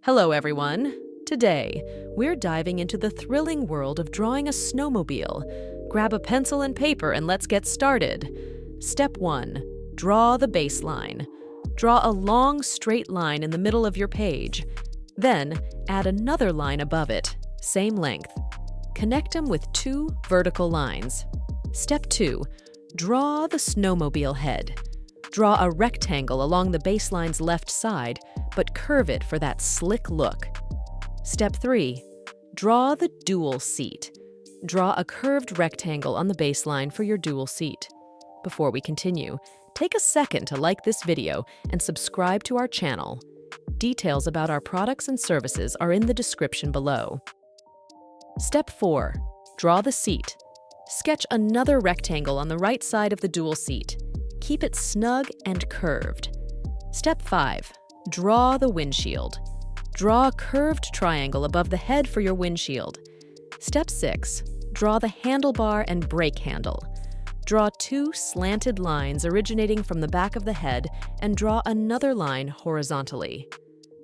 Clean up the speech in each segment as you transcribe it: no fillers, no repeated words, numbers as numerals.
Hello, everyone. Today, we're diving into the thrilling world of drawing a snowmobile. Grab a pencil and paper and let's get started. Step 1. Draw the baseline. Draw a long, straight line in the middle of your page. Then, add another line above it, same length. Connect them with 2 vertical lines. Step 2. Draw the snowmobile head. Draw a rectangle along the baseline's left side, but curve it for that slick look. Step 3. Draw the dual seat. Draw a curved rectangle on the baseline for your dual seat. Before we continue, take a second to like this video and subscribe to our channel. Details about our products and services are in the description below. Step 4. Draw the seat. Sketch another rectangle on the right side of the dual seat. Keep it snug and curved. Step 5. Draw the windshield. Draw a curved triangle above the head for your windshield. Step 6. Draw the handlebar and brake handle. Draw 2 slanted lines originating from the back of the head and draw another line horizontally.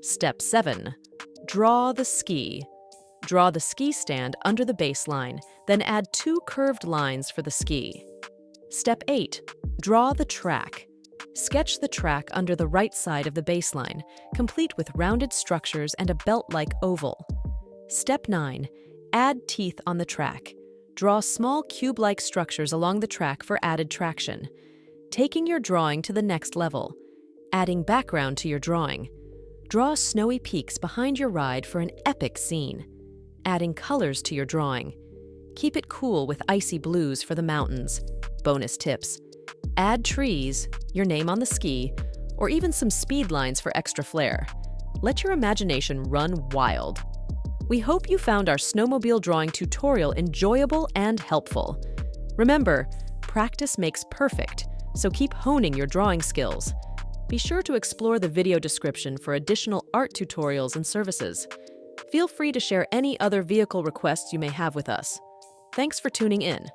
Step 7. Draw the ski. Draw the ski stand under the baseline, then add 2 curved lines for the ski. Step 8. Draw the track. Sketch the track under the right side of the baseline, complete with rounded structures and a belt-like oval. Step 9. Add teeth on the track. Draw small cube-like structures along the track for added traction. Taking your drawing to the next level. Adding background to your drawing. Draw snowy peaks behind your ride for an epic scene. Adding colors to your drawing. Keep it cool with icy blues for the mountains. Bonus tips. Add trees, your name on the ski, or even some speed lines for extra flair. Let your imagination run wild. We hope you found our snowmobile drawing tutorial enjoyable and helpful. Remember, practice makes perfect, so keep honing your drawing skills. Be sure to explore the video description for additional art tutorials and services. Feel free to share any other vehicle requests you may have with us. Thanks for tuning in.